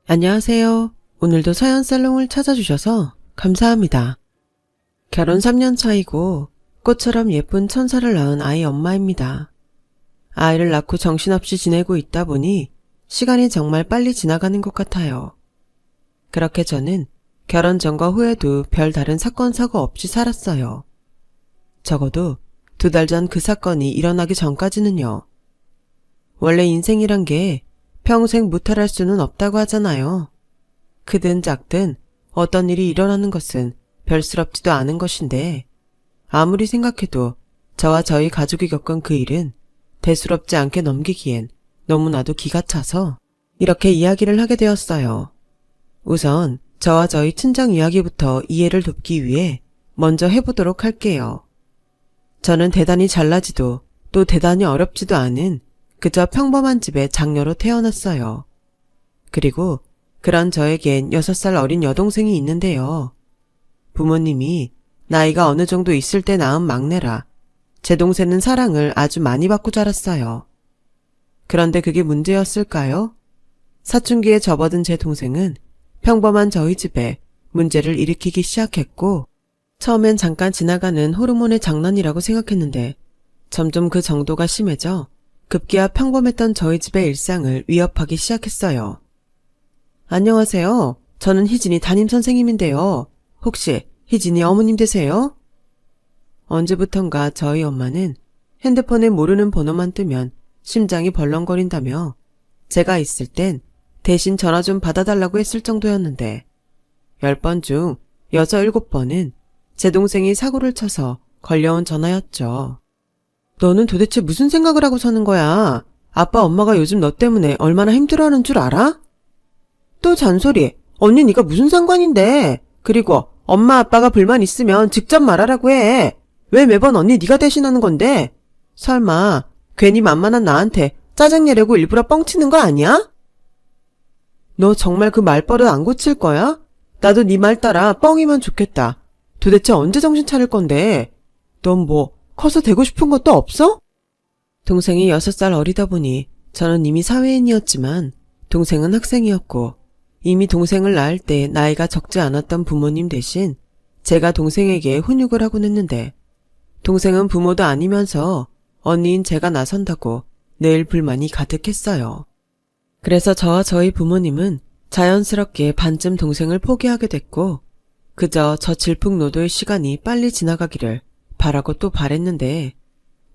안녕하세요. 오늘도 서연살롱을 찾아주셔서 감사합니다. 결혼 3년 차이고 꽃처럼 예쁜 천사를 낳은 아이 엄마입니다. 아이를 낳고 정신없이 지내고 있다 보니 시간이 정말 빨리 지나가는 것 같아요. 그렇게 저는 결혼 전과 후에도 별 다른 사건 사고 없이 살았어요. 적어도 2달 전 그 사건이 일어나기 전까지는요. 원래 인생이란 게 평생 무탈할 수는 없다고 하잖아요. 크든 작든 어떤 일이 일어나는 것은 별스럽지도 않은 것인데 아무리 생각해도 저와 저희 가족이 겪은 그 일은 대수롭지 않게 넘기기엔 너무나도 기가 차서 이렇게 이야기를 하게 되었어요. 우선 저와 저희 친정 이야기부터 이해를 돕기 위해 먼저 해보도록 할게요. 저는 대단히 잘나지도 또 대단히 어렵지도 않은 그저 평범한 집의 장녀로 태어났어요. 그리고 그런 저에겐 6살 어린 여동생이 있는데요. 부모님이 나이가 어느 정도 있을 때 낳은 막내라 제 동생은 사랑을 아주 많이 받고 자랐어요. 그런데 그게 문제였을까요? 사춘기에 접어든 제 동생은 평범한 저희 집에 문제를 일으키기 시작했고 처음엔 잠깐 지나가는 호르몬의 장난이라고 생각했는데 점점 그 정도가 심해져 급기야 평범했던 저희 집의 일상을 위협하기 시작했어요. 안녕하세요. 저는 희진이 담임선생님인데요. 혹시 희진이 어머님 되세요? 언제부턴가 저희 엄마는 핸드폰에 모르는 번호만 뜨면 심장이 벌렁거린다며 제가 있을 땐 대신 전화 좀 받아달라고 했을 정도였는데 10번 중 6, 7번은 제 동생이 사고를 쳐서 걸려온 전화였죠. 너는 도대체 무슨 생각을 하고 사는 거야? 아빠 엄마가 요즘 너 때문에 얼마나 힘들어하는 줄 알아? 또 잔소리. 언니 네가 무슨 상관인데. 그리고 엄마 아빠가 불만 있으면 직접 말하라고 해. 왜 매번 언니 네가 대신하는 건데? 설마 괜히 만만한 나한테 짜증내려고 일부러 뻥치는 거 아니야? 너 정말 그 말버릇 안 고칠 거야? 나도 네 말 따라 뻥이면 좋겠다. 도대체 언제 정신 차릴 건데? 넌 뭐 커서 되고 싶은 것도 없어? 동생이 6살 어리다 보니 저는 이미 사회인이었지만 동생은 학생이었고 이미 동생을 낳을 때 나이가 적지 않았던 부모님 대신 제가 동생에게 훈육을 하곤 했는데 동생은 부모도 아니면서 언니인 제가 나선다고 늘 불만이 가득했어요. 그래서 저와 저희 부모님은 자연스럽게 반쯤 동생을 포기하게 됐고 그저 저 질풍노도의 시간이 빨리 지나가기를 바라고 또 바랬는데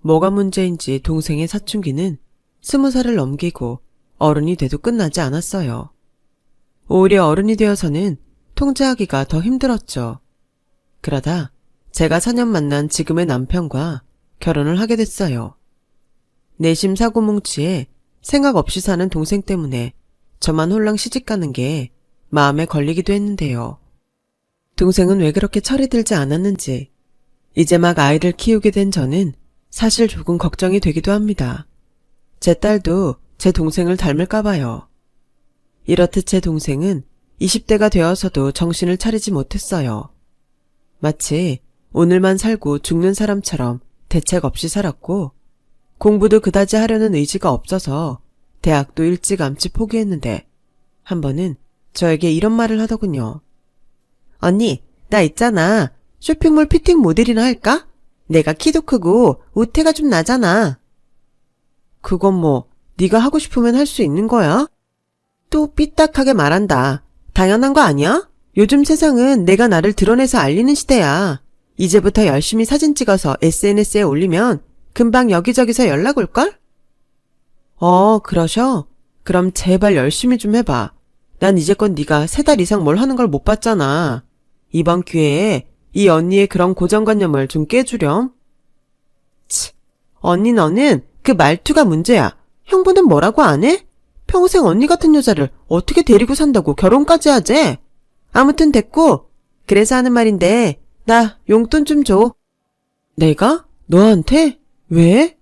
뭐가 문제인지 동생의 사춘기는 20살을 넘기고 어른이 돼도 끝나지 않았어요. 오히려 어른이 되어서는 통제하기가 더 힘들었죠. 그러다 제가 4년 만난 지금의 남편과 결혼을 하게 됐어요. 내심 사고뭉치에 생각 없이 사는 동생 때문에 저만 홀랑 시집가는 게 마음에 걸리기도 했는데요. 동생은 왜 그렇게 철이 들지 않았는지 이제 막 아이를 키우게 된 저는 사실 조금 걱정이 되기도 합니다. 제 딸도 제 동생을 닮을까 봐요. 이렇듯 제 동생은 20대가 되어서도 정신을 차리지 못했어요. 마치 오늘만 살고 죽는 사람처럼 대책 없이 살았고 공부도 그다지 하려는 의지가 없어서 대학도 일찌감치 포기했는데 한 번은 저에게 이런 말을 하더군요. 언니, 나 있잖아. 쇼핑몰 피팅 모델이나 할까? 내가 키도 크고 우태가 좀 나잖아. 그건 뭐 네가 하고 싶으면 할 수 있는 거야? 또 삐딱하게 말한다. 당연한 거 아니야? 요즘 세상은 내가 나를 드러내서 알리는 시대야. 이제부터 열심히 사진 찍어서 SNS에 올리면 금방 여기저기서 연락 올걸? 그러셔? 그럼 제발 열심히 좀 해봐. 난 이제껏 네가 3달 이상 뭘 하는 걸 못 봤잖아. 이번 기회에 이 언니의 그런 고정관념을 좀 깨주렴. 치, 언니 너는 그 말투가 문제야. 형부는 뭐라고 안 해? 평생 언니 같은 여자를 어떻게 데리고 산다고 결혼까지 하재? 아무튼 됐고, 그래서 하는 말인데 나 용돈 좀 줘. 내가? 너한테? 왜?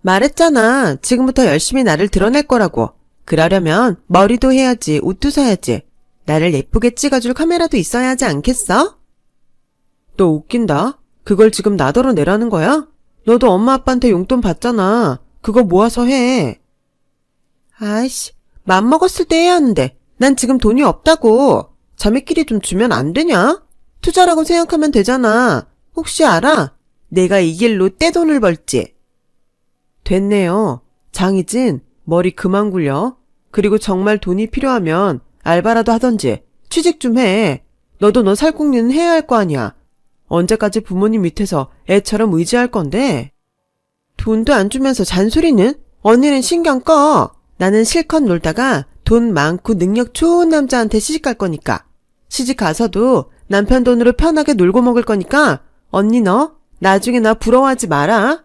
말했잖아. 지금부터 열심히 나를 드러낼 거라고. 그러려면 머리도 해야지, 옷도 사야지. 나를 예쁘게 찍어줄 카메라도 있어야 하지 않겠어? 너 웃긴다. 그걸 지금 나더러 내라는 거야? 너도 엄마 아빠한테 용돈 받잖아. 그거 모아서 해. 아이씨, 맘먹었을 때 해야 하는데 난 지금 돈이 없다고. 자매끼리 좀 주면 안 되냐? 투자라고 생각하면 되잖아. 혹시 알아? 내가 이 길로 떼돈을 벌지. 됐네요. 장희진, 머리 그만 굴려. 그리고 정말 돈이 필요하면 알바라도 하던지 취직 좀 해. 너도 너 살궁리는 해야 할 거 아니야. 언제까지 부모님 밑에서 애처럼 의지할 건데? 돈도 안 주면서 잔소리는? 언니는 신경 꺼. 나는 실컷 놀다가 돈 많고 능력 좋은 남자한테 시집 갈 거니까. 시집 가서도 남편 돈으로 편하게 놀고 먹을 거니까 언니 너 나중에 나 부러워하지 마라.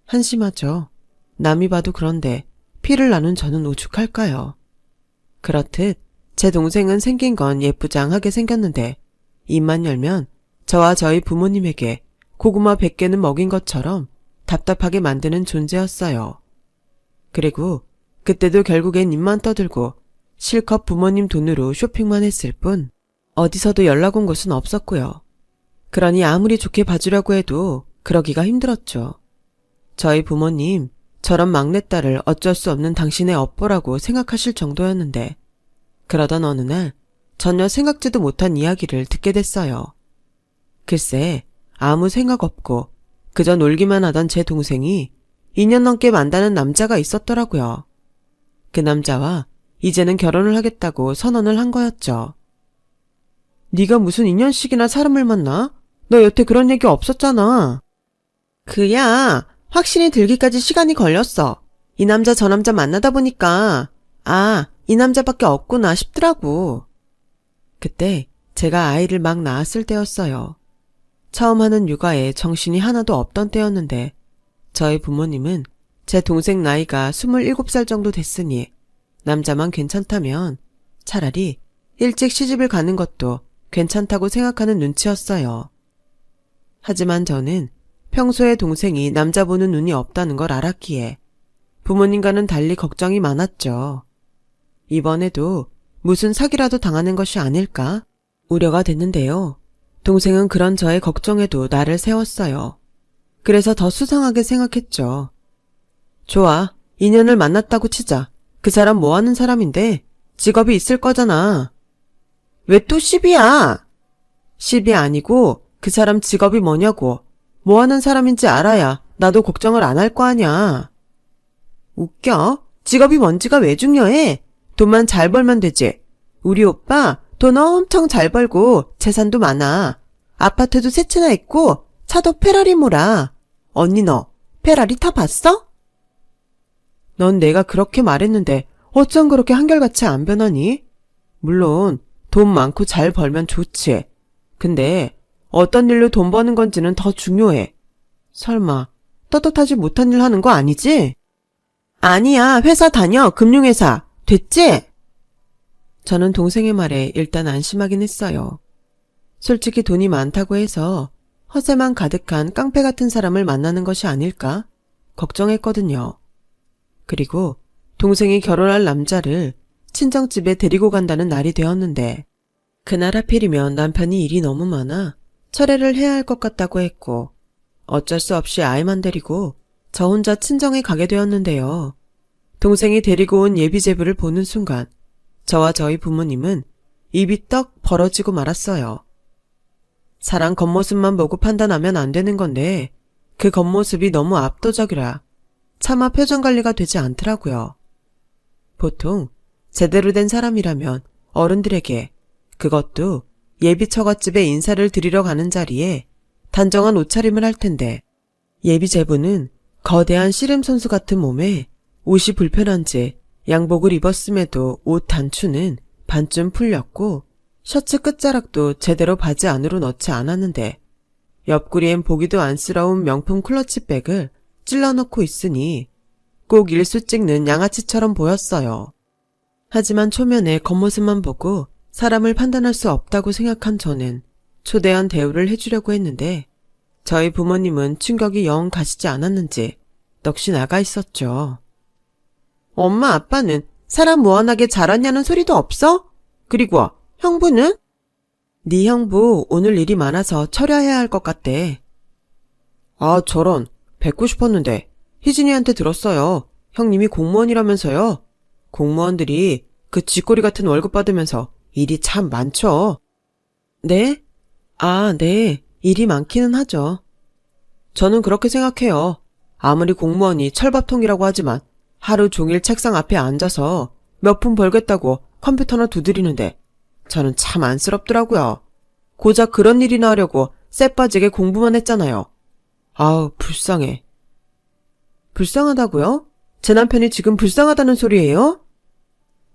한심하죠. 남이 봐도 그런데 피를 나눈 저는 오죽할까요. 그렇듯 제 동생은 생긴 건 예쁘장하게 생겼는데 입만 열면 저와 저희 부모님에게 고구마 100개는 먹인 것처럼 답답하게 만드는 존재였어요. 그리고 그때도 결국엔 입만 떠들고 실컷 부모님 돈으로 쇼핑만 했을 뿐 어디서도 연락 온 곳은 없었고요. 그러니 아무리 좋게 봐주려고 해도 그러기가 힘들었죠. 저희 부모님 저런 막내딸을 어쩔 수 없는 당신의 업보라고 생각하실 정도였는데 그러던 어느 날 전혀 생각지도 못한 이야기를 듣게 됐어요. 글쎄 아무 생각 없고 그저 놀기만 하던 제 동생이 2년 넘게 만나는 남자가 있었더라고요. 그 남자와 이제는 결혼을 하겠다고 선언을 한 거였죠. 네가 무슨 2년씩이나 사람을 만나? 너 여태 그런 얘기 없었잖아. 그야 확신이 들기까지 시간이 걸렸어. 이 남자 저 남자 만나다 보니까 이 남자밖에 없구나 싶더라고. 그때 제가 아이를 막 낳았을 때였어요. 처음 하는 육아에 정신이 하나도 없던 때였는데 저희 부모님은 제 동생 나이가 27살 정도 됐으니 남자만 괜찮다면 차라리 일찍 시집을 가는 것도 괜찮다고 생각하는 눈치였어요. 하지만 저는 평소에 동생이 남자 보는 눈이 없다는 걸 알았기에 부모님과는 달리 걱정이 많았죠. 이번에도 무슨 사기라도 당하는 것이 아닐까 우려가 됐는데요. 동생은 그런 저의 걱정에도 나를 세웠어요. 그래서 더 수상하게 생각했죠. 좋아, 인연을 만났다고 치자. 그 사람 뭐 하는 사람인데 직업이 있을 거잖아. 왜 또 시비야? 시비 아니고 그 사람 직업이 뭐냐고. 뭐 하는 사람인지 알아야 나도 걱정을 안 할 거 아냐. 웃겨? 직업이 뭔지가 왜 중요해? 돈만 잘 벌면 되지. 우리 오빠 돈 엄청 잘 벌고 재산도 많아. 아파트도 3채나 있고 차도 페라리 몰아. 언니 너 페라리 타봤어? 넌 내가 그렇게 말했는데 어쩜 그렇게 한결같이 안 변하니? 물론 돈 많고 잘 벌면 좋지. 근데 어떤 일로 돈 버는 건지는 더 중요해. 설마 떳떳하지 못한 일 하는 거 아니지? 아니야, 회사 다녀. 금융회사. 됐지? 저는 동생의 말에 일단 안심하긴 했어요. 솔직히 돈이 많다고 해서 허세만 가득한 깡패 같은 사람을 만나는 것이 아닐까 걱정했거든요. 그리고 동생이 결혼할 남자를 친정집에 데리고 간다는 날이 되었는데 그날 하필이면 남편이 일이 너무 많아 철회를 해야 할 것 같다고 했고 어쩔 수 없이 아이만 데리고 저 혼자 친정에 가게 되었는데요. 동생이 데리고 온 예비제부를 보는 순간 저와 저희 부모님은 입이 떡 벌어지고 말았어요. 사람 겉모습만 보고 판단하면 안 되는 건데 그 겉모습이 너무 압도적이라 차마 표정 관리가 되지 않더라고요. 보통 제대로 된 사람이라면 어른들에게 그것도 예비 처갓집에 인사를 드리러 가는 자리에 단정한 옷차림을 할 텐데 예비제부는 거대한 씨름 선수 같은 몸에 옷이 불편한지 양복을 입었음에도 옷 단추는 반쯤 풀렸고 셔츠 끝자락도 제대로 바지 안으로 넣지 않았는데 옆구리엔 보기도 안쓰러운 명품 클러치백을 찔러넣고 있으니 꼭 일수 찍는 양아치처럼 보였어요. 하지만 초면에 겉모습만 보고 사람을 판단할 수 없다고 생각한 저는 초대한 대우를 해주려고 했는데 저희 부모님은 충격이 영 가시지 않았는지 넋이 나가 있었죠. 엄마 아빠는 사람 무한하게 잘하냐는 소리도 없어? 그리고 형부는? 네 형부 오늘 일이 많아서 처리해야 할 것 같대. 아 저런 뵙고 싶었는데 희진이한테 들었어요. 형님이 공무원이라면서요. 공무원들이 그 쥐꼬리 같은 월급 받으면서 일이 참 많죠. 네? 아, 네. 일이 많기는 하죠. 저는 그렇게 생각해요. 아무리 공무원이 철밥통이라고 하지만 하루 종일 책상 앞에 앉아서 몇 푼 벌겠다고 컴퓨터나 두드리는데 저는 참 안쓰럽더라고요. 고작 그런 일이나 하려고 쎄 빠지게 공부만 했잖아요. 아우, 불쌍해. 불쌍하다고요? 제 남편이 지금 불쌍하다는 소리예요?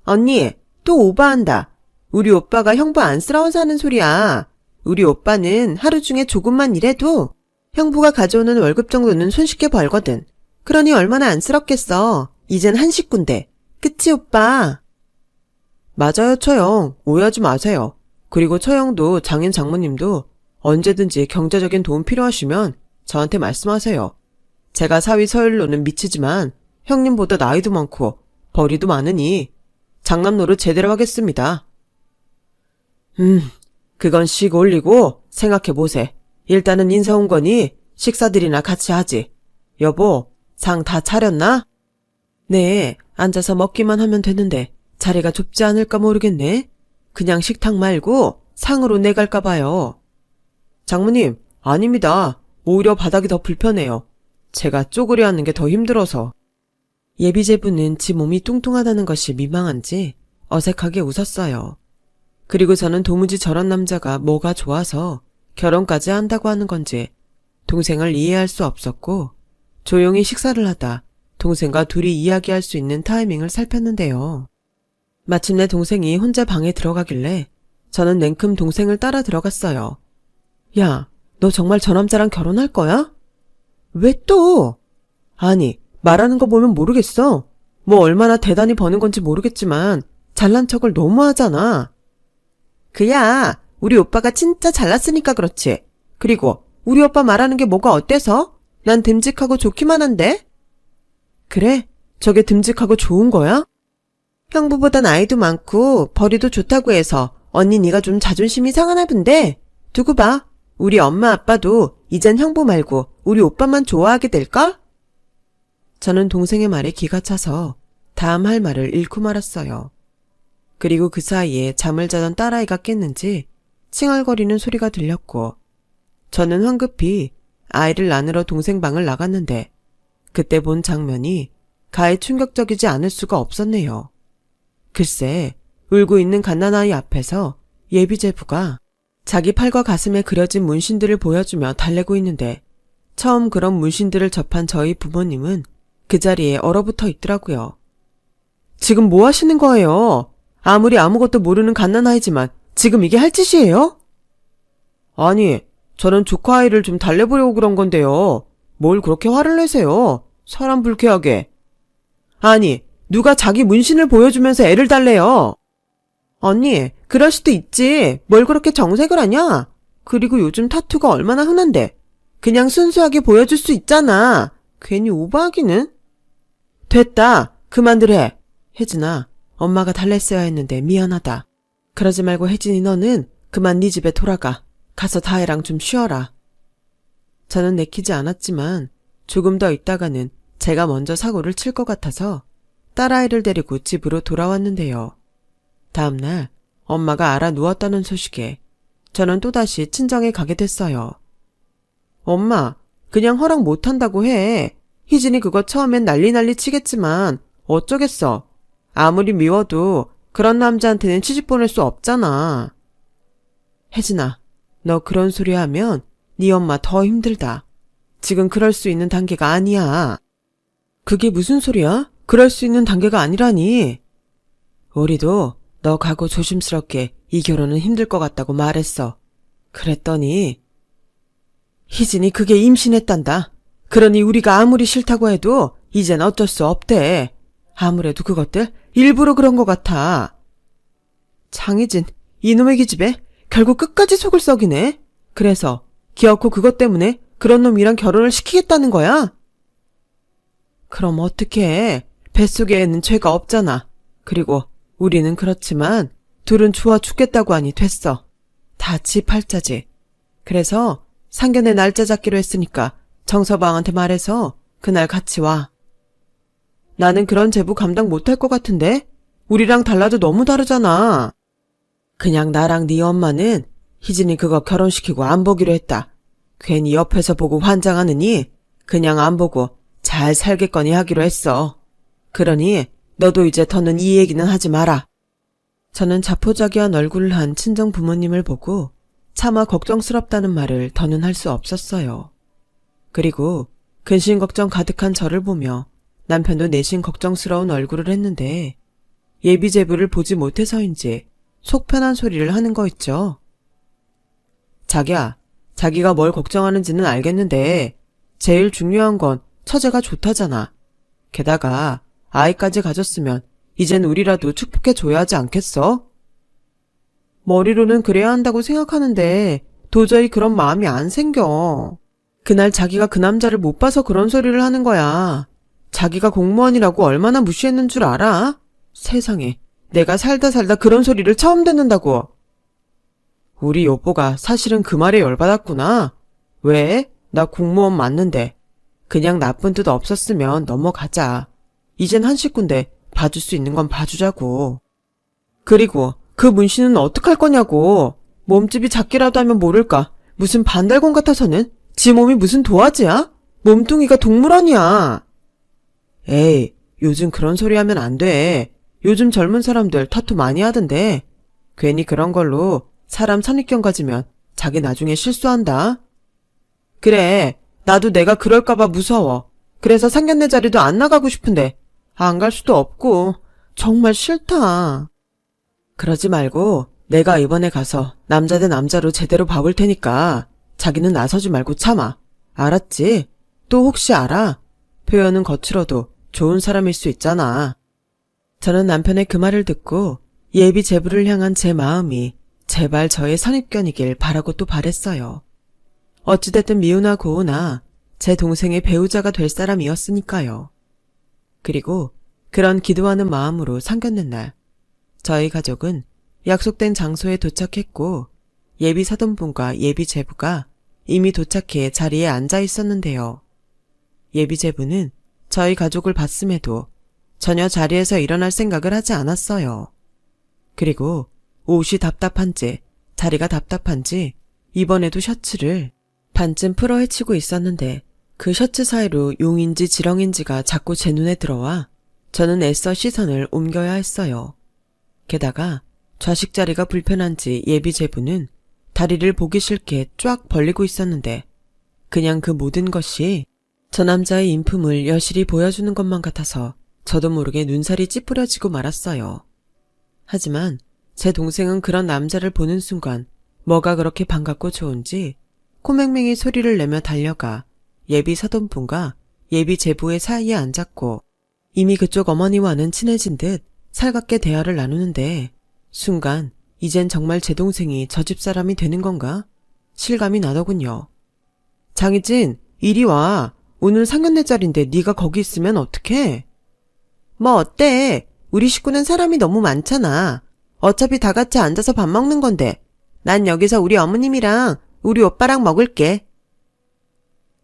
언니, 또 오바한다. 우리 오빠가 형부 안쓰러워서 하는 소리야. 우리 오빠는 하루 중에 조금만 일해도 형부가 가져오는 월급 정도는 손쉽게 벌거든. 그러니 얼마나 안쓰럽겠어. 이젠 한 식구인데. 그치, 오빠? 맞아요, 처형. 오해하지 마세요. 그리고 처형도 장인 장모님도 언제든지 경제적인 도움 필요하시면 저한테 말씀하세요. 제가 사위 서열로는 미치지만 형님보다 나이도 많고 벌이도 많으니 장남 노릇 제대로 하겠습니다. 그건 씩 올리고 생각해보세. 일단은 인사 온 거니 식사들이나 같이 하지. 여보, 상 다 차렸나? 네, 앉아서 먹기만 하면 되는데 자리가 좁지 않을까 모르겠네. 그냥 식탁 말고 상으로 내갈까 봐요. 장모님, 아닙니다. 오히려 바닥이 더 불편해요. 제가 쪼그려 앉는 게 더 힘들어서. 예비제부는 지 몸이 뚱뚱하다는 것이 민망한지 어색하게 웃었어요. 그리고 저는 도무지 저런 남자가 뭐가 좋아서 결혼까지 한다고 하는 건지 동생을 이해할 수 없었고 조용히 식사를 하다 동생과 둘이 이야기할 수 있는 타이밍을 살폈는데요. 마침내 동생이 혼자 방에 들어가길래 저는 냉큼 동생을 따라 들어갔어요. 야, 너 정말 저 남자랑 결혼할 거야? 왜 또? 아니, 말하는 거 보면 모르겠어. 뭐 얼마나 대단히 버는 건지 모르겠지만 잘난 척을 너무 하잖아. 그야, 우리 오빠가 진짜 잘났으니까 그렇지. 그리고 우리 오빠 말하는 게 뭐가 어때서? 난 듬직하고 좋기만 한데? 그래? 저게 듬직하고 좋은 거야? 형부보다 나이도 많고 벌이도 좋다고 해서 언니 네가 좀 자존심이 상하나 본데? 두고 봐. 우리 엄마 아빠도 이젠 형부 말고 우리 오빠만 좋아하게 될걸? 저는 동생의 말에 기가 차서 다음 할 말을 잃고 말았어요. 그리고 그 사이에 잠을 자던 딸아이가 깼는지 칭얼거리는 소리가 들렸고 저는 황급히 아이를 안으러 동생 방을 나갔는데 그때 본 장면이 가히 충격적이지 않을 수가 없었네요. 글쎄, 울고 있는 갓난아이 앞에서 예비제부가 자기 팔과 가슴에 그려진 문신들을 보여주며 달래고 있는데 처음 그런 문신들을 접한 저희 부모님은 그 자리에 얼어붙어 있더라고요. 지금 뭐 하시는 거예요? 아무리 아무것도 모르는 갓난아이지만 지금 이게 할 짓이에요? 아니, 저는 조카 아이를 좀 달래보려고 그런 건데요. 뭘 그렇게 화를 내세요? 사람 불쾌하게. 아니, 누가 자기 문신을 보여주면서 애를 달래요? 언니, 그럴 수도 있지. 뭘 그렇게 정색을 하냐? 그리고 요즘 타투가 얼마나 흔한데. 그냥 순수하게 보여줄 수 있잖아. 괜히 오버하기는. 됐다. 그만들 해. 혜진아, 엄마가 달랬어야 했는데 미안하다. 그러지 말고 혜진이 너는 그만 네 집에 돌아가. 가서 다혜랑 좀 쉬어라. 저는 내키지 않았지만 조금 더 있다가는 제가 먼저 사고를 칠 것 같아서 딸아이를 데리고 집으로 돌아왔는데요. 다음날 엄마가 알아 누웠다는 소식에 저는 또다시 친정에 가게 됐어요. 엄마, 그냥 허락 못한다고 해. 희진이 그거 처음엔 난리 치겠지만 어쩌겠어. 아무리 미워도 그런 남자한테는 시집 보낼 수 없잖아. 혜진아, 너 그런 소리 하면 네 엄마 더 힘들다. 지금 그럴 수 있는 단계가 아니야. 그게 무슨 소리야? 그럴 수 있는 단계가 아니라니. 우리도 너 가고 조심스럽게 이 결혼은 힘들 것 같다고 말했어. 그랬더니 희진이 그게 임신했단다. 그러니 우리가 아무리 싫다고 해도 이젠 어쩔 수 없대. 아무래도 그것들 일부러 그런 것 같아. 장희진, 이놈의 기집애 결국 끝까지 속을 썩이네. 그래서 기어코 그것 때문에 그런 놈이랑 결혼을 시키겠다는 거야? 그럼 어떡해. 뱃속에는 죄가 없잖아. 그리고 우리는 그렇지만 둘은 좋아 죽겠다고 하니 됐어. 다 지 팔자지. 그래서 상견례 날짜 잡기로 했으니까 정서방한테 말해서 그날 같이 와. 나는 그런 제부 감당 못할 것 같은데? 우리랑 달라도 너무 다르잖아. 그냥 나랑 네 엄마는 희진이 그거 결혼시키고 안 보기로 했다. 괜히 옆에서 보고 환장하느니 그냥 안 보고 잘 살겠거니 하기로 했어. 그러니 너도 이제 더는 이 얘기는 하지 마라. 저는 자포자기한 얼굴을 한 친정 부모님을 보고 차마 걱정스럽다는 말을 더는 할 수 없었어요. 그리고 근심 걱정 가득한 저를 보며 남편도 내심 걱정스러운 얼굴을 했는데 예비제부를 보지 못해서인지 속 편한 소리를 하는 거 있죠. 자기야, 자기가 뭘 걱정하는지는 알겠는데 제일 중요한 건 처제가 좋다잖아. 게다가 아이까지 가졌으면 이젠 우리라도 축복해줘야 하지 않겠어? 머리로는 그래야 한다고 생각하는데 도저히 그런 마음이 안 생겨. 그날 자기가 그 남자를 못 봐서 그런 소리를 하는 거야. 자기가 공무원이라고 얼마나 무시했는 줄 알아? 세상에, 내가 살다 그런 소리를 처음 듣는다고. 우리 여보가 사실은 그 말에 열받았구나. 왜? 나 공무원 맞는데. 그냥 나쁜 뜻 없었으면 넘어가자. 이젠 한 식구인데 봐줄 수 있는 건 봐주자고. 그리고 그 문신은 어떡할 거냐고. 몸집이 작기라도 하면 모를까. 무슨 반달곰 같아서는 지 몸이 무슨 도화지야? 몸뚱이가 동물 아니야. 에이, 요즘 그런 소리 하면 안 돼. 요즘 젊은 사람들 타투 많이 하던데. 괜히 그런 걸로 사람 선입견 가지면 자기 나중에 실수한다. 그래, 나도 내가 그럴까봐 무서워. 그래서 상견례 자리도 안 나가고 싶은데 안 갈 수도 없고 정말 싫다. 그러지 말고 내가 이번에 가서 남자 대 남자로 제대로 봐볼 테니까 자기는 나서지 말고 참아. 알았지? 또 혹시 알아? 표현은 거칠어도 좋은 사람일 수 있잖아. 저는 남편의 그 말을 듣고 예비 제부를 향한 제 마음이 제발 저의 선입견이길 바라고 또 바랬어요. 어찌됐든 미우나 고우나 제 동생의 배우자가 될 사람이었으니까요. 그리고 그런 기도하는 마음으로 상견례 날 저희 가족은 약속된 장소에 도착했고 예비 사돈분과 예비 제부가 이미 도착해 자리에 앉아 있었는데요. 예비 제부는 저희 가족을 봤음에도 전혀 자리에서 일어날 생각을 하지 않았어요. 그리고 옷이 답답한지 자리가 답답한지 이번에도 셔츠를 반쯤 풀어 헤치고 있었는데 그 셔츠 사이로 용인지 지렁인지가 자꾸 제 눈에 들어와 저는 애써 시선을 옮겨야 했어요. 게다가 좌식 자리가 불편한지 예비 제부는 다리를 보기 싫게 쫙 벌리고 있었는데 그냥 그 모든 것이 저 남자의 인품을 여실히 보여주는 것만 같아서 저도 모르게 눈살이 찌푸려지고 말았어요. 하지만 제 동생은 그런 남자를 보는 순간 뭐가 그렇게 반갑고 좋은지 코맹맹이 소리를 내며 달려가 예비 사돈분과 예비 제부의 사이에 앉았고 이미 그쪽 어머니와는 친해진 듯 살갑게 대화를 나누는데 순간 이젠 정말 제 동생이 저 집 사람이 되는 건가? 실감이 나더군요. 장희진, 이리 와. 오늘 상견례 자리인데 네가 거기 있으면 어떡해? 뭐 어때? 우리 식구는 사람이 너무 많잖아. 어차피 다 같이 앉아서 밥 먹는 건데 난 여기서 우리 어머님이랑 우리 오빠랑 먹을게.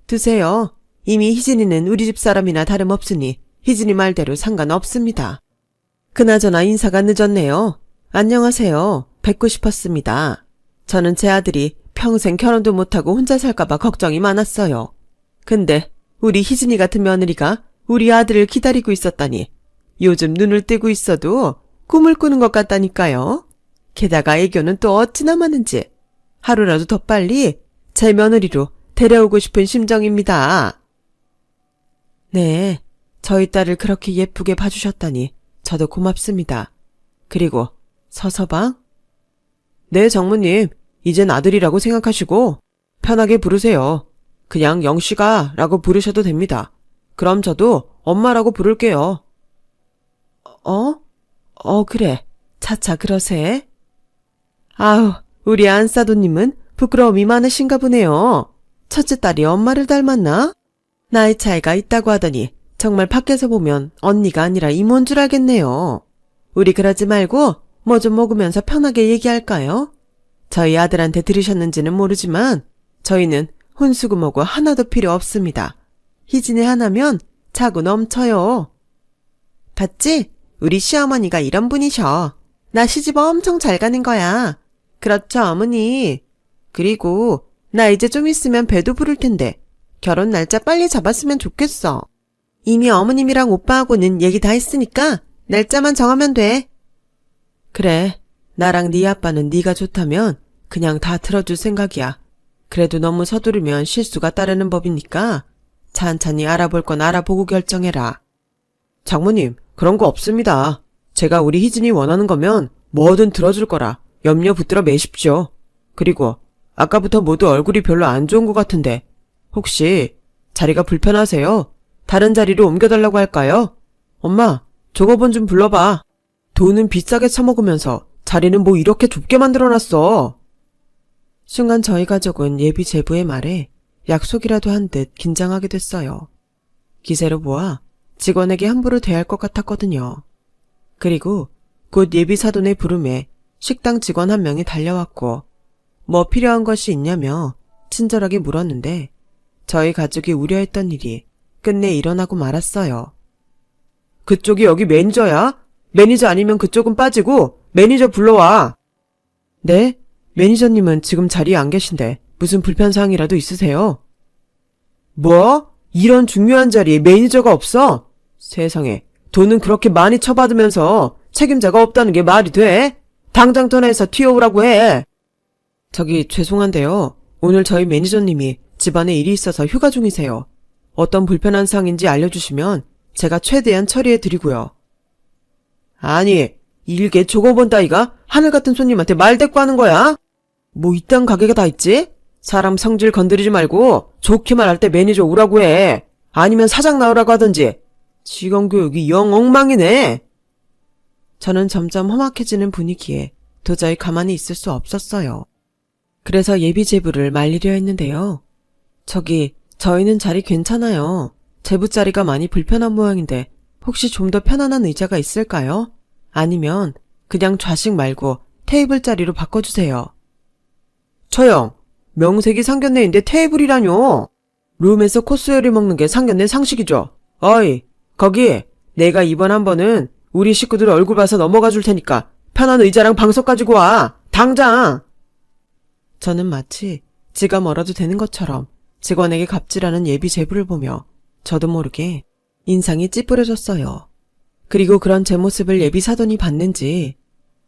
드세요. 이미 희진이는 우리 집 사람이나 다름없으니 희진이 말대로 상관없습니다. 그나저나 인사가 늦었네요. 안녕하세요. 뵙고 싶었습니다. 저는 제 아들이 평생 결혼도 못하고 혼자 살까봐 걱정이 많았어요. 근데 우리 희진이 같은 며느리가 우리 아들을 기다리고 있었다니 요즘 눈을 뜨고 있어도 꿈을 꾸는 것 같다니까요. 게다가 애교는 또 어찌나 많은지 하루라도 더 빨리 제 며느리로 데려오고 싶은 심정입니다. 네, 저희 딸을 그렇게 예쁘게 봐주셨다니 저도 고맙습니다. 그리고 서서방? 네, 장모님. 이젠 아들이라고 생각하시고 편하게 부르세요. 그냥 영씨가 라고 부르셔도 됩니다. 그럼 저도 엄마라고 부를게요. 그래. 차차 그러세. 아우, 우리 안사도님은 부끄러움이 많으신가 보네요. 첫째 딸이 엄마를 닮았나? 나이 차이가 있다고 하더니 정말 밖에서 보면 언니가 아니라 이모인 줄 알겠네요. 우리 그러지 말고 뭐 좀 먹으면서 편하게 얘기할까요? 저희 아들한테 들으셨는지는 모르지만 저희는 혼수구모고 하나도 필요 없습니다. 희진이 하나면 차고 넘쳐요. 봤지? 우리 시어머니가 이런 분이셔. 나 시집 엄청 잘 가는 거야. 그렇죠, 어머니. 그리고 나 이제 좀 있으면 배도 부를 텐데 결혼 날짜 빨리 잡았으면 좋겠어. 이미 어머님이랑 오빠하고는 얘기 다 했으니까 날짜만 정하면 돼. 그래, 나랑 네 아빠는 네가 좋다면 그냥 다 틀어줄 생각이야. 그래도 너무 서두르면 실수가 따르는 법이니까 찬찬히 알아볼 건 알아보고 결정해라. 장모님, 그런 거 없습니다. 제가 우리 희진이 원하는 거면 뭐든 들어줄 거라 염려 붙들어 매십시오. 그리고 아까부터 모두 얼굴이 별로 안 좋은 것 같은데 혹시 자리가 불편하세요? 다른 자리로 옮겨달라고 할까요? 엄마, 종업원 좀 불러봐. 돈은 비싸게 처먹으면서 자리는 뭐 이렇게 좁게 만들어놨어. 순간 저희 가족은 예비 제부의 말에 약속이라도 한 듯 긴장하게 됐어요. 기세로 보아 직원에게 함부로 대할 것 같았거든요. 그리고 곧 예비 사돈의 부름에 식당 직원 한 명이 달려왔고 뭐 필요한 것이 있냐며 친절하게 물었는데 저희 가족이 우려했던 일이 끝내 일어나고 말았어요. 그쪽이 여기 매니저야? 매니저 아니면 그쪽은 빠지고 매니저 불러와. 네? 매니저님은 지금 자리에 안 계신데 무슨 불편사항이라도 있으세요? 뭐? 이런 중요한 자리에 매니저가 없어? 세상에, 돈은 그렇게 많이 쳐받으면서 책임자가 없다는 게 말이 돼? 당장 전화해서 튀어오라고 해. 저기 죄송한데요. 오늘 저희 매니저님이 집안에 일이 있어서 휴가 중이세요. 어떤 불편한 사항인지 알려주시면 제가 최대한 처리해드리고요. 아니, 일개 조고본 따위가 하늘 같은 손님한테 말대꾸 하는 거야? 뭐 이딴 가게가 다 있지? 사람 성질 건드리지 말고 좋게만 할 때 매니저 오라고 해. 아니면 사장 나오라고 하든지. 직원 교육이 영 엉망이네. 저는 점점 험악해지는 분위기에 도저히 가만히 있을 수 없었어요. 그래서 예비 제부를 말리려 했는데요. 저기, 저희는 자리 괜찮아요. 제부 자리가 많이 불편한 모양인데 혹시 좀 더 편안한 의자가 있을까요? 아니면 그냥 좌식 말고 테이블 자리로 바꿔주세요. 처형, 명색이 상견례인데 테이블이라뇨. 룸에서 코스 요리 먹는 게 상견례 상식이죠. 어이, 거기 내가 이번 한 번은 우리 식구들 얼굴 봐서 넘어가 줄 테니까 편한 의자랑 방석 가지고 와. 당장. 저는 마치 지가 멀어도 되는 것처럼 직원에게 갑질하는 예비 제부를 보며 저도 모르게 인상이 찌푸려졌어요. 그리고 그런 제 모습을 예비 사돈이 봤는지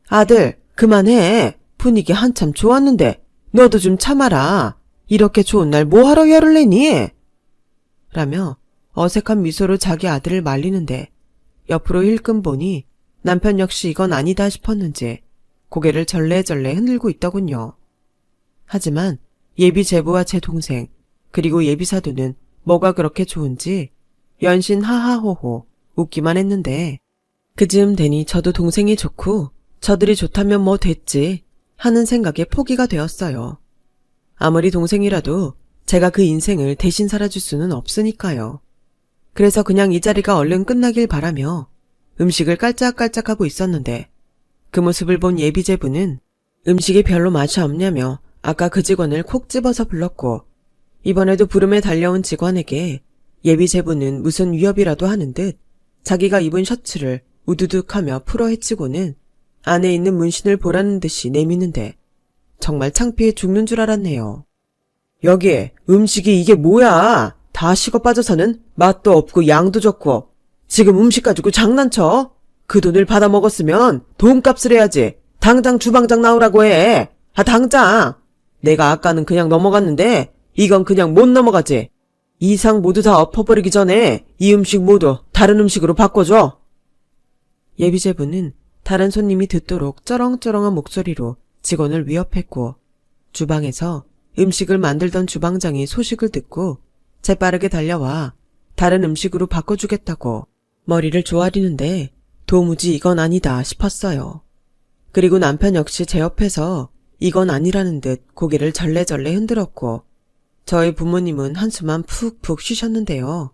아들, 그만해. 분위기 한참 좋았는데 너도 좀 참아라. 이렇게 좋은 날 뭐하러 열을 내니? 라며 어색한 미소로 자기 아들을 말리는데 옆으로 힐끔 보니 남편 역시 이건 아니다 싶었는지 고개를 절레절레 흔들고 있더군요. 하지만 예비 제부와 제 동생 그리고 예비 사돈은 뭐가 그렇게 좋은지 연신 하하호호 웃기만 했는데 그즈음 되니 저도 동생이 좋고 저들이 좋다면 뭐 됐지 하는 생각에 포기가 되었어요. 아무리 동생이라도 제가 그 인생을 대신 살아줄 수는 없으니까요. 그래서 그냥 이 자리가 얼른 끝나길 바라며 음식을 깔짝깔짝하고 있었는데 그 모습을 본 예비 제부는 음식이 별로 맛이 없냐며 아까 그 직원을 콕 집어서 불렀고 이번에도 부름에 달려온 직원에게 예비 제부는 무슨 위협이라도 하는 듯 자기가 입은 셔츠를 우두둑하며 풀어 헤치고는 안에 있는 문신을 보라는 듯이 내미는데 정말 창피해 죽는 줄 알았네요. 여기 음식이 이게 뭐야? 다 식어 빠져서는 맛도 없고 양도 적고 지금 음식 가지고 장난쳐? 그 돈을 받아 먹었으면 돈값을 해야지. 당장 주방장 나오라고 해. 아 당장. 내가 아까는 그냥 넘어갔는데 이건 그냥 못 넘어가지. 이상 모두 다 엎어버리기 전에 이 음식 모두 다른 음식으로 바꿔줘. 예비제부는 다른 손님이 듣도록 쩌렁쩌렁한 목소리로 직원을 위협했고 주방에서 음식을 만들던 주방장이 소식을 듣고 재빠르게 달려와 다른 음식으로 바꿔주겠다고 머리를 조아리는데 도무지 이건 아니다 싶었어요. 그리고 남편 역시 제 옆에서 이건 아니라는 듯 고개를 절레절레 흔들었고 저희 부모님은 한숨만 푹푹 쉬셨는데요.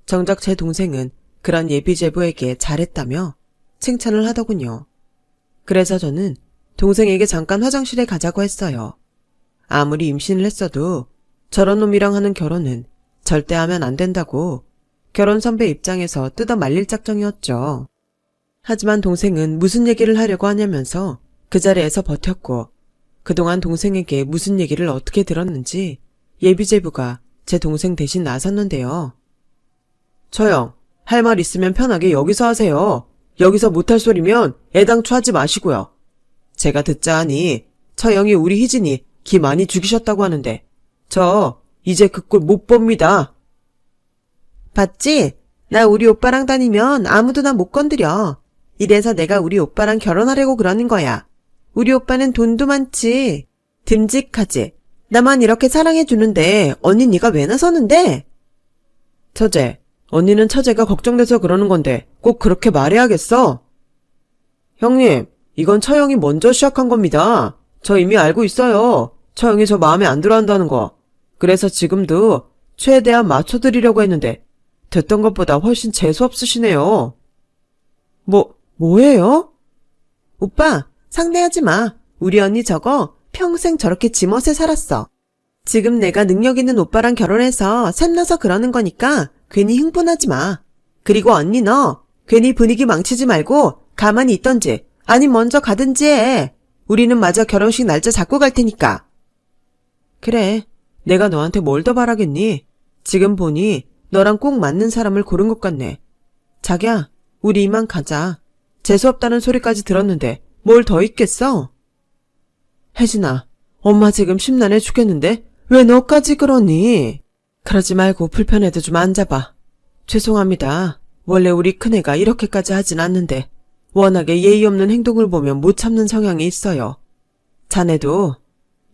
정작 제 동생은 그런 예비제부에게 잘했다며 칭찬을 하더군요. 그래서 저는 동생에게 잠깐 화장실에 가자고 했어요. 아무리 임신을 했어도 저런 놈이랑 하는 결혼은 절대 하면 안 된다고 결혼 선배 입장에서 뜯어 말릴 작정이었죠. 하지만 동생은 무슨 얘기를 하려고 하냐면서 그 자리에서 버텼고, 그동안 동생에게 무슨 얘기를 어떻게 들었는지 예비제부가 제 동생 대신 나섰는데요. 처형, 할 말 있으면 편하게 여기서 하세요. 여기서 못할 소리면 애당초 하지 마시고요. 제가 듣자 하니 처형이 우리 희진이 기 많이 죽이셨다고 하는데 저 이제 그 꼴 못 봅니다. 봤지? 나 우리 오빠랑 다니면 아무도 나 못 건드려. 이래서 내가 우리 오빠랑 결혼하려고 그러는 거야. 우리 오빠는 돈도 많지. 듬직하지. 나만 이렇게 사랑해주는데 언니 네가 왜 나서는데? 처제, 언니는 처제가 걱정돼서 그러는 건데 꼭 그렇게 말해야겠어? 형님, 이건 처형이 먼저 시작한 겁니다. 저 이미 알고 있어요. 처형이 저 마음에 안 들어 한다는 거. 그래서 지금도 최대한 맞춰드리려고 했는데 됐던 것보다 훨씬 재수없으시네요. 뭐예요? 오빠, 상대하지 마. 우리 언니 저거 평생 저렇게 지멋에 살았어. 지금 내가 능력 있는 오빠랑 결혼해서 샘나서 그러는 거니까 괜히 흥분하지 마. 그리고 언니 너 괜히 분위기 망치지 말고 가만히 있던지 아니 먼저 가든지 해. 우리는 마저 결혼식 날짜 잡고 갈 테니까. 그래, 내가 너한테 뭘 더 바라겠니? 지금 보니 너랑 꼭 맞는 사람을 고른 것 같네. 자기야, 우리 이만 가자. 재수없다는 소리까지 들었는데 뭘 더 있겠어? 혜진아, 엄마 지금 심란해 죽겠는데 왜 너까지 그러니? 그러지 말고 불편해도 좀 앉아봐. 죄송합니다. 원래 우리 큰애가 이렇게까지 하진 않는데 워낙에 예의 없는 행동을 보면 못 참는 성향이 있어요. 자네도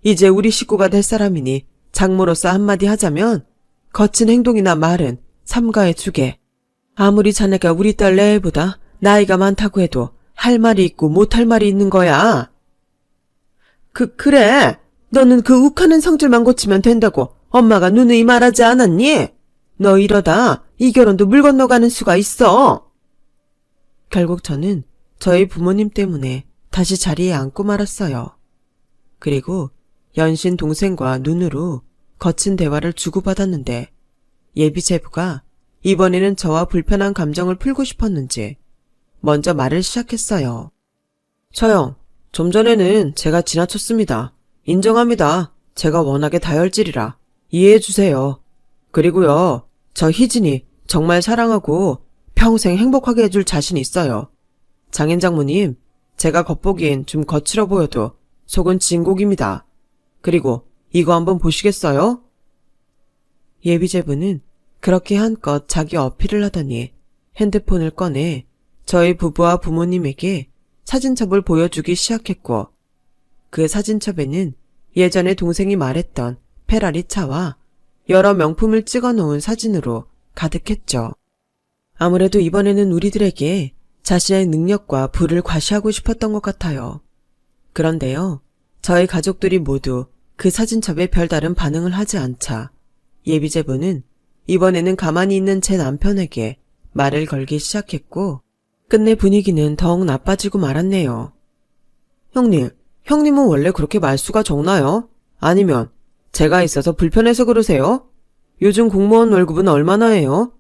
이제 우리 식구가 될 사람이니 장모로서 한마디 하자면 거친 행동이나 말은 삼가해 주게. 아무리 자네가 우리 딸 레애보다 나이가 많다고 해도 할 말이 있고 못할 말이 있는 거야. 그래. 너는 그 욱하는 성질만 고치면 된다고 엄마가 누누이 말하지 않았니? 너 이러다 이 결혼도 물 건너가는 수가 있어. 결국 저는 저희 부모님 때문에 다시 자리에 앉고 말았어요. 그리고 연신 동생과 눈으로 거친 대화를 주고받았는데 예비제부가 이번에는 저와 불편한 감정을 풀고 싶었는지 먼저 말을 시작했어요. 처형, 좀 전에는 제가 지나쳤습니다. 인정합니다. 제가 워낙에 다혈질이라 이해해주세요. 그리고요, 저 희진이 정말 사랑하고 평생 행복하게 해줄 자신 있어요. 장인 장모님, 제가 겉보기엔 좀 거칠어 보여도 속은 진국입니다. 그리고 이거 한번 보시겠어요? 예비제부는 그렇게 한껏 자기 어필을 하더니 핸드폰을 꺼내 저희 부부와 부모님에게 사진첩을 보여주기 시작했고 그 사진첩에는 예전에 동생이 말했던 페라리 차와 여러 명품을 찍어놓은 사진으로 가득했죠. 아무래도 이번에는 우리들에게 자신의 능력과 부를 과시하고 싶었던 것 같아요. 그런데요, 저희 가족들이 모두 그 사진첩에 별다른 반응을 하지 않자 예비제부는 이번에는 가만히 있는 제 남편에게 말을 걸기 시작했고 끝내 분위기는 더욱 나빠지고 말았네요. 형님은 원래 그렇게 말수가 적나요? 아니면 제가 있어서 불편해서 그러세요? 요즘 공무원 월급은 얼마나 해요?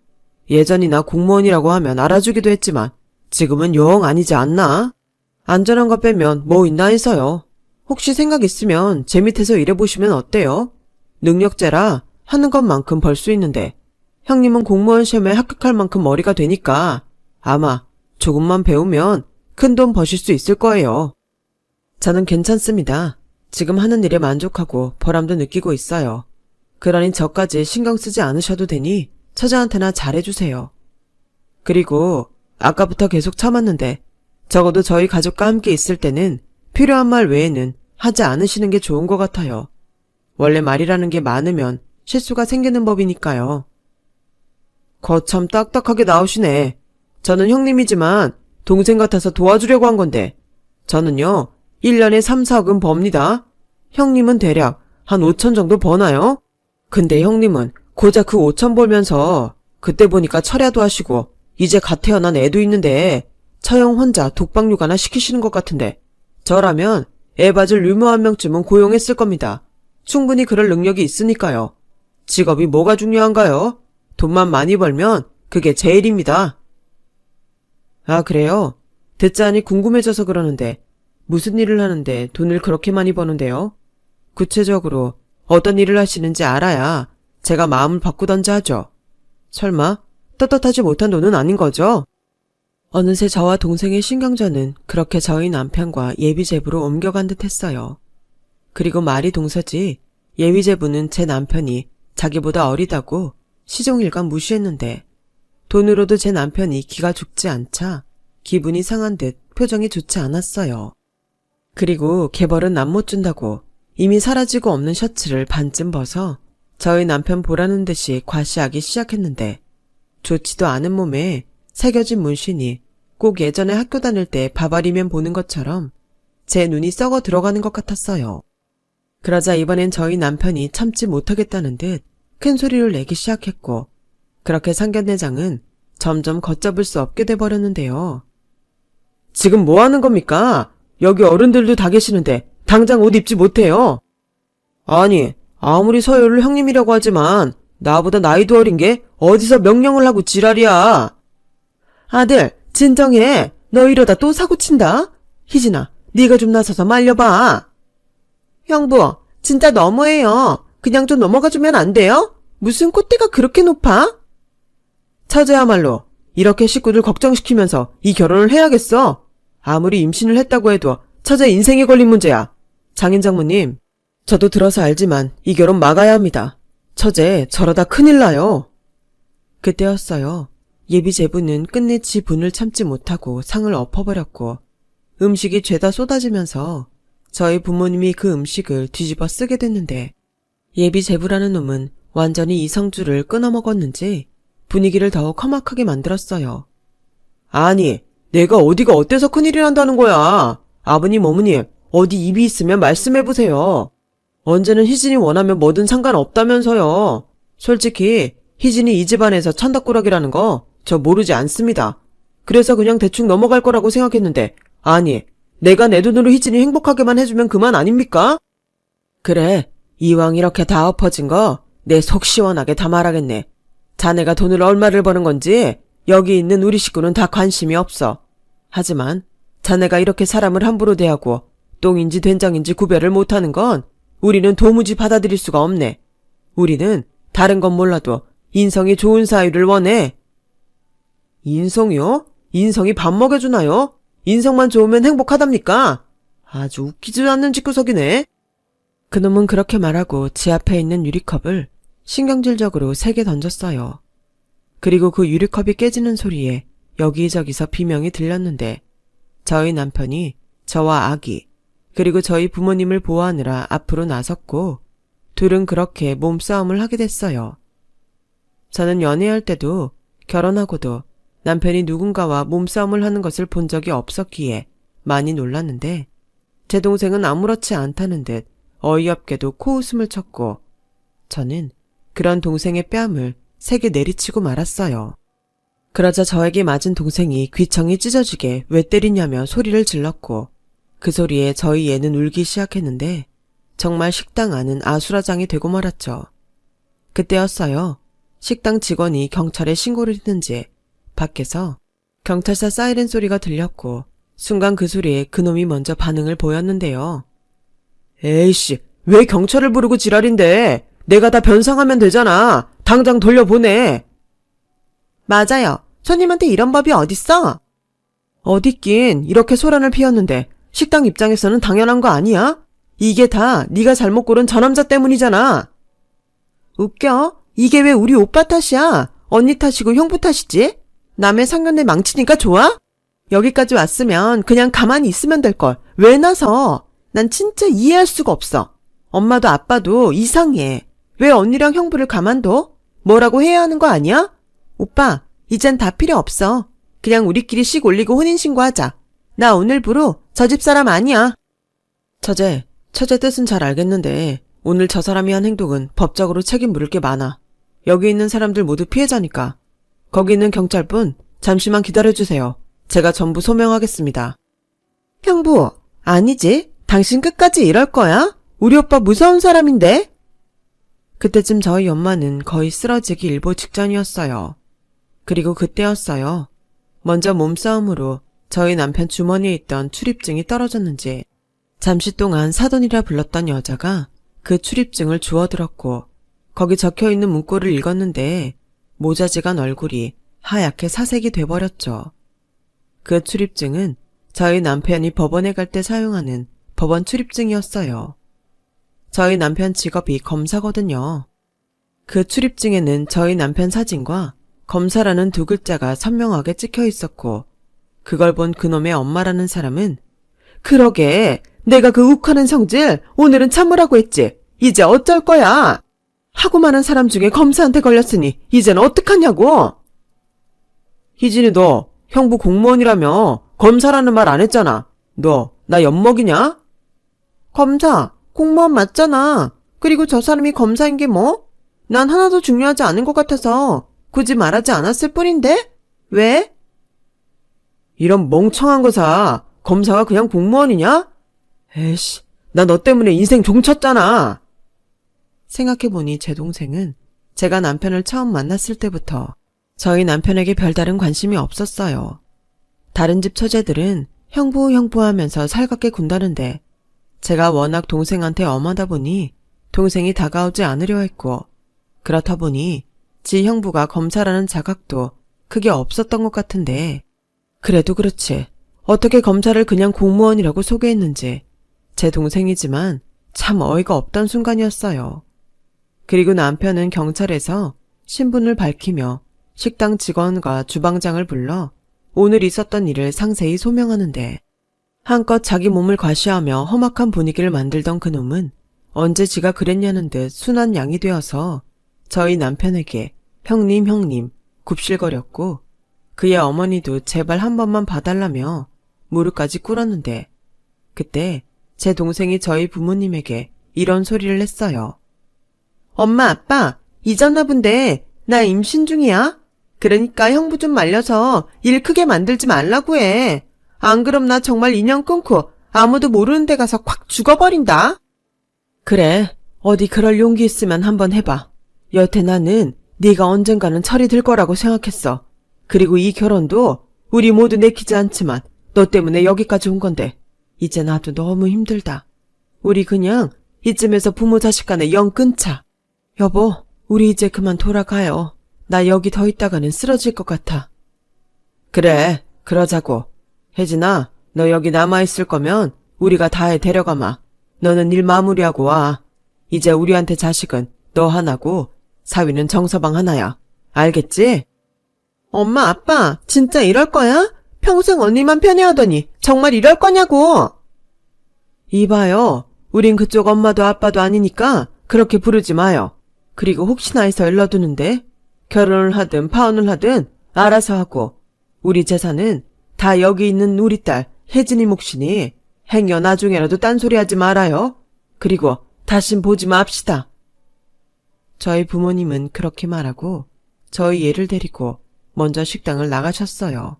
예전이나 공무원이라고 하면 알아주기도 했지만 지금은 영 아니지 않나? 안전한 거 빼면 뭐 있나 해서요. 혹시 생각 있으면 제 밑에서 일해보시면 어때요? 능력제라 하는 것만큼 벌 수 있는데 형님은 공무원 시험에 합격할 만큼 머리가 되니까 아마 조금만 배우면 큰 돈 버실 수 있을 거예요. 저는 괜찮습니다. 지금 하는 일에 만족하고 보람도 느끼고 있어요. 그러니 저까지 신경 쓰지 않으셔도 되니 처자한테나 잘해주세요. 그리고 아까부터 계속 참았는데 적어도 저희 가족과 함께 있을 때는 필요한 말 외에는 하지 않으시는 게 좋은 것 같아요. 원래 말이라는 게 많으면 실수가 생기는 법이니까요. 거참 딱딱하게 나오시네. 저는 형님이지만 동생 같아서 도와주려고 한 건데 저는요 1년에 3, 4억은 법니다. 형님은 대략 한 5천 정도 버나요? 근데 형님은 고작 그 5천 벌면서 그때 보니까 철야도 하시고 이제 갓 태어난 애도 있는데 처형 혼자 독박 육아나 시키시는 것 같은데 저라면 애 봐줄 유모 한 명쯤은 고용했을 겁니다. 충분히 그럴 능력이 있으니까요. 직업이 뭐가 중요한가요? 돈만 많이 벌면 그게 제일입니다. 아, 그래요? 듣자하니 궁금해져서 그러는데 무슨 일을 하는데 돈을 그렇게 많이 버는데요? 구체적으로 어떤 일을 하시는지 알아야 제가 마음을 바꾸던지 하죠. 설마 떳떳하지 못한 돈은 아닌 거죠? 어느새 저와 동생의 신경전은 그렇게 저희 남편과 예비제부로 옮겨간 듯 했어요. 그리고 말이 동서지 예비제부는 제 남편이 자기보다 어리다고 시종일관 무시했는데 돈으로도 제 남편이 기가 죽지 않자 기분이 상한 듯 표정이 좋지 않았어요. 그리고 개벌은 남 못 준다고 이미 사라지고 없는 셔츠를 반쯤 벗어 저희 남편 보라는 듯이 과시하기 시작했는데 좋지도 않은 몸에 새겨진 문신이 꼭 예전에 학교 다닐 때 바바리면 보는 것처럼 제 눈이 썩어 들어가는 것 같았어요. 그러자 이번엔 저희 남편이 참지 못하겠다는 듯 큰 소리를 내기 시작했고 그렇게 상견례장은 점점 걷잡을 수 없게 돼버렸는데요. 지금 뭐 하는 겁니까? 여기 어른들도 다 계시는데 당장 옷 입지 못해요. 아니, 아무리 서열을 형님이라고 하지만 나보다 나이도 어린 게 어디서 명령을 하고 지랄이야. 아들, 진정해. 너 이러다 또 사고친다. 희진아, 네가 좀 나서서 말려봐. 형부, 진짜 너무해요. 그냥 좀 넘어가주면 안 돼요? 무슨 콧대가 그렇게 높아? 처제야말로 이렇게 식구들 걱정시키면서 이 결혼을 해야겠어. 아무리 임신을 했다고 해도 처제 인생에 걸린 문제야. 장인 장모님, 저도 들어서 알지만 이 결혼 막아야 합니다. 처제 저러다 큰일 나요. 그때였어요. 예비 제부는 끝내 지 분을 참지 못하고 상을 엎어버렸고 음식이 죄다 쏟아지면서 저희 부모님이 그 음식을 뒤집어 쓰게 됐는데 예비 제부라는 놈은 완전히 이성주를 끊어먹었는지 분위기를 더욱 험악하게 만들었어요. 아니, 내가 어디가 어때서 큰일이 난다는 거야. 아버님, 어머님, 어디 입이 있으면 말씀해보세요. 언제는 희진이 원하면 뭐든 상관없다면서요. 솔직히 희진이 이 집안에서 찬다꾸러기라는 거 저 모르지 않습니다. 그래서 그냥 대충 넘어갈 거라고 생각했는데 아니, 내가 내 돈으로 희진이 행복하게만 해주면 그만 아닙니까? 그래, 이왕 이렇게 다 엎어진 거 내 속 시원하게 다 말하겠네. 자네가 돈을 얼마를 버는 건지 여기 있는 우리 식구는 다 관심이 없어. 하지만 자네가 이렇게 사람을 함부로 대하고 똥인지 된장인지 구별을 못하는 건 우리는 도무지 받아들일 수가 없네. 우리는 다른 건 몰라도 인성이 좋은 사위를 원해. 인성이요? 인성이 밥 먹여주나요? 인성만 좋으면 행복하답니까? 아주 웃기지 않는 집구석이네. 그놈은 그렇게 말하고 지 앞에 있는 유리컵을 신경질적으로 3개 던졌어요. 그리고 그 유리컵이 깨지는 소리에 여기저기서 비명이 들렸는데 저희 남편이 저와 아기 그리고 저희 부모님을 보호하느라 앞으로 나섰고 둘은 그렇게 몸싸움을 하게 됐어요. 저는 연애할 때도 결혼하고도 남편이 누군가와 몸싸움을 하는 것을 본 적이 없었기에 많이 놀랐는데 제 동생은 아무렇지 않다는 듯 어이없게도 코웃음을 쳤고 저는 그런 동생의 뺨을 3개 내리치고 말았어요. 그러자 저에게 맞은 동생이 귀청이 찢어지게 왜 때리냐며 소리를 질렀고 그 소리에 저희 애는 울기 시작했는데 정말 식당 안은 아수라장이 되고 말았죠. 그때였어요. 식당 직원이 경찰에 신고를 했는지 밖에서 경찰서 사이렌 소리가 들렸고 순간 그 소리에 그놈이 먼저 반응을 보였는데요. 에이씨, 왜 경찰을 부르고 지랄인데? 내가 다 변상하면 되잖아. 당장 돌려보내. 맞아요. 손님한테 이런 법이 어딨어? 어딨긴 이렇게 소란을 피웠는데 식당 입장에서는 당연한 거 아니야? 이게 다 네가 잘못 고른 저 남자 때문이잖아. 웃겨? 이게 왜 우리 오빠 탓이야? 언니 탓이고 형부 탓이지? 남의 상견례 망치니까 좋아? 여기까지 왔으면 그냥 가만히 있으면 될걸. 왜 나서? 난 진짜 이해할 수가 없어. 엄마도 아빠도 이상해. 왜 언니랑 형부를 가만둬? 뭐라고 해야 하는 거 아니야? 오빠, 이젠 다 필요 없어. 그냥 우리끼리 씩 올리고 혼인신고하자. 나 오늘부로 저 집 사람 아니야. 처제 뜻은 잘 알겠는데 오늘 저 사람이 한 행동은 법적으로 책임 물을 게 많아. 여기 있는 사람들 모두 피해자니까. 거기 있는 경찰분 잠시만 기다려주세요. 제가 전부 소명하겠습니다. 형부, 아니지. 당신 끝까지 이럴 거야? 우리 오빠 무서운 사람인데? 그때쯤 저희 엄마는 거의 쓰러지기 일보 직전이었어요. 그리고 그때였어요. 먼저 몸싸움으로 저희 남편 주머니에 있던 출입증이 떨어졌는지 잠시 동안 사돈이라 불렀던 여자가 그 출입증을 주워들었고 거기 적혀있는 문구를 읽었는데 모자지간 얼굴이 하얗게 사색이 돼버렸죠. 그 출입증은 저희 남편이 법원에 갈 때 사용하는 법원 출입증이었어요. 저희 남편 직업이 검사거든요. 그 출입증에는 저희 남편 사진과 검사라는 두 글자가 선명하게 찍혀 있었고 그걸 본 그놈의 엄마라는 사람은 그러게 내가 그 욱하는 성질 오늘은 참으라고 했지. 이제 어쩔 거야. 하고 많은 사람 중에 검사한테 걸렸으니 이제는 어떡하냐고. 희진이 너 형부 공무원이라며 검사라는 말 안 했잖아. 너 나 엿먹이냐? 검사, 공무원 맞잖아. 그리고 저 사람이 검사인 게 뭐? 난 하나도 중요하지 않은 것 같아서 굳이 말하지 않았을 뿐인데? 왜? 이런 멍청한 거사. 검사가 그냥 공무원이냐? 에이씨, 나 너 때문에 인생 종쳤잖아. 생각해보니 제 동생은 제가 남편을 처음 만났을 때부터 저희 남편에게 별다른 관심이 없었어요. 다른 집 처제들은 형부 하면서 살갑게 군다는데 제가 워낙 동생한테 엄하다 보니 동생이 다가오지 않으려 했고 그렇다 보니 지 형부가 검사라는 자각도 크게 없었던 것 같은데 그래도 그렇지 어떻게 검사를 그냥 공무원이라고 소개했는지 제 동생이지만 참 어이가 없던 순간이었어요. 그리고 남편은 경찰에서 신분을 밝히며 식당 직원과 주방장을 불러 오늘 있었던 일을 상세히 소명하는데 한껏 자기 몸을 과시하며 험악한 분위기를 만들던 그놈은 언제 지가 그랬냐는 듯 순한 양이 되어서 저희 남편에게 형님 굽실거렸고 그의 어머니도 제발 한 번만 봐달라며 무릎까지 꿇었는데 그때 제 동생이 저희 부모님에게 이런 소리를 했어요. 엄마 아빠 잊었나 본데 나 임신 중이야. 그러니까 형부 좀 말려서 일 크게 만들지 말라고 해. 안 그럼 나 정말 인연 끊고 아무도 모르는 데 가서 콱 죽어버린다. 그래 어디 그럴 용기 있으면 한번 해봐. 여태 나는 네가 언젠가는 철이 들 거라고 생각했어. 그리고 이 결혼도 우리 모두 내키지 않지만 너 때문에 여기까지 온 건데 이제 나도 너무 힘들다. 우리 그냥 이쯤에서 부모 자식 간에 영 끊자. 여보 우리 이제 그만 돌아가요. 나 여기 더 있다가는 쓰러질 것 같아. 그래 그러자고. 혜진아 너 여기 남아있을 거면 우리가 다해 데려가마. 너는 일 마무리하고 와. 이제 우리한테 자식은 너 하나고 사위는 정서방 하나야. 알겠지? 엄마 아빠 진짜 이럴 거야? 평생 언니만 편애하더니 정말 이럴 거냐고. 이봐요. 우린 그쪽 엄마도 아빠도 아니니까 그렇게 부르지 마요. 그리고 혹시나 해서 일러두는데 결혼을 하든 파혼을 하든 알아서 하고 우리 재산은 다 여기 있는 우리 딸 혜진이 몫이니 행여 나중에라도 딴소리하지 말아요. 그리고 다신 보지 맙시다. 저희 부모님은 그렇게 말하고 저희 애를 데리고 먼저 식당을 나가셨어요.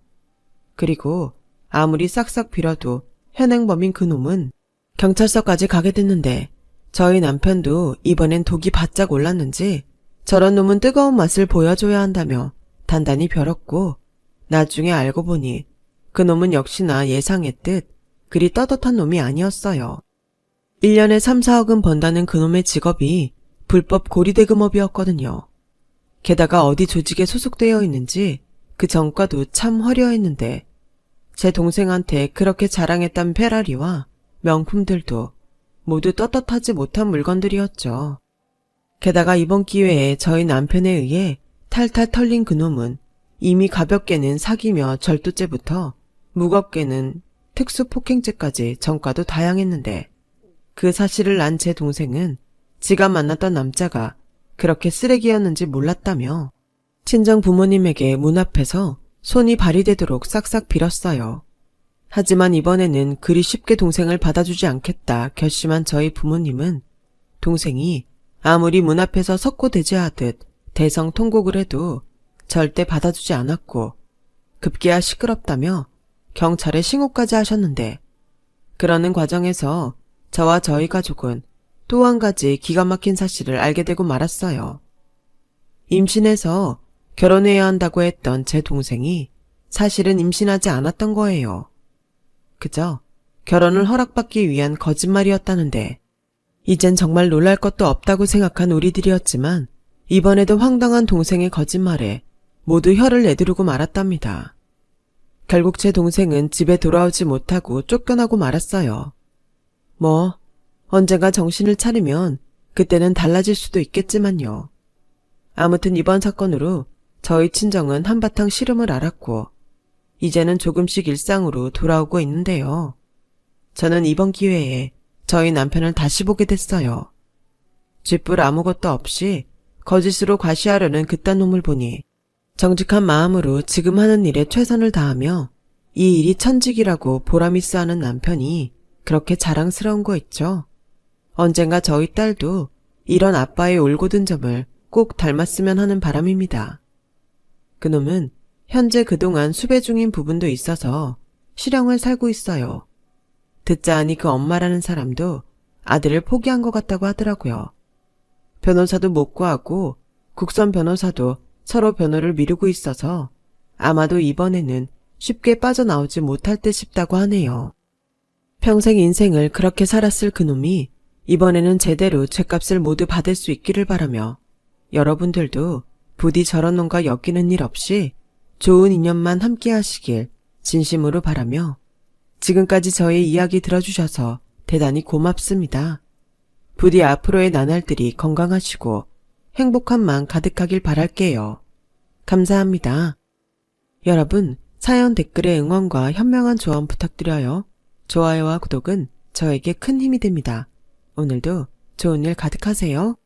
그리고 아무리 싹싹 빌어도 현행범인 그놈은 경찰서까지 가게 됐는데 저희 남편도 이번엔 독이 바짝 올랐는지 저런 놈은 뜨거운 맛을 보여줘야 한다며 단단히 벼렀고 나중에 알고 보니 그놈은 역시나 예상했듯 그리 떳떳한 놈이 아니었어요. 1년에 3, 4억은 번다는 그놈의 직업이 불법 고리대금업이었거든요. 게다가 어디 조직에 소속되어 있는지 그 전과도 참 화려했는데 제 동생한테 그렇게 자랑했던 페라리와 명품들도 모두 떳떳하지 못한 물건들이었죠. 게다가 이번 기회에 저희 남편에 의해 탈탈 털린 그놈은 이미 가볍게는 사기며 절도죄부터 무겁게는 특수폭행죄까지 전과도 다양했는데 그 사실을 안 제 동생은 지가 만났던 남자가 그렇게 쓰레기였는지 몰랐다며 친정 부모님에게 문 앞에서 손이 발휘되도록 싹싹 빌었어요. 하지만 이번에는 그리 쉽게 동생을 받아주지 않겠다 결심한 저희 부모님은 동생이 아무리 문 앞에서 석고대죄하듯 대성통곡을 해도 절대 받아주지 않았고 급기야 시끄럽다며 경찰에 신고까지 하셨는데 그러는 과정에서 저와 저희 가족은 또 한 가지 기가 막힌 사실을 알게 되고 말았어요. 임신해서 결혼해야 한다고 했던 제 동생이 사실은 임신하지 않았던 거예요. 그저 결혼을 허락받기 위한 거짓말이었다는데 이젠 정말 놀랄 것도 없다고 생각한 우리들이었지만 이번에도 황당한 동생의 거짓말에 모두 혀를 내두르고 말았답니다. 결국 제 동생은 집에 돌아오지 못하고 쫓겨나고 말았어요. 뭐 언젠가 정신을 차리면 그때는 달라질 수도 있겠지만요. 아무튼 이번 사건으로 저희 친정은 한바탕 시름을 앓았고 이제는 조금씩 일상으로 돌아오고 있는데요. 저는 이번 기회에 저희 남편을 다시 보게 됐어요. 쥐뿔 아무것도 없이 거짓으로 과시하려는 그딴 놈을 보니 정직한 마음으로 지금 하는 일에 최선을 다하며 이 일이 천직이라고 보람있어 하는 남편이 그렇게 자랑스러운 거 있죠. 언젠가 저희 딸도 이런 아빠의 올곧은 점을 꼭 닮았으면 하는 바람입니다. 그놈은 현재 그동안 수배 중인 부분도 있어서 실형을 살고 있어요. 듣자 하니 그 엄마라는 사람도 아들을 포기한 것 같다고 하더라고요. 변호사도 못 구하고 국선 변호사도 서로 변호를 미루고 있어서 아마도 이번에는 쉽게 빠져나오지 못할 듯 싶다고 하네요. 평생 인생을 그렇게 살았을 그놈이 이번에는 제대로 죗값을 모두 받을 수 있기를 바라며 여러분들도 부디 저런 놈과 엮이는 일 없이 좋은 인연만 함께 하시길 진심으로 바라며 지금까지 저의 이야기 들어주셔서 대단히 고맙습니다. 부디 앞으로의 나날들이 건강하시고 행복한 마음 가득하길 바랄게요. 감사합니다. 여러분, 사연 댓글에 응원과 현명한 조언 부탁드려요. 좋아요와 구독은 저에게 큰 힘이 됩니다. 오늘도 좋은 일 가득하세요.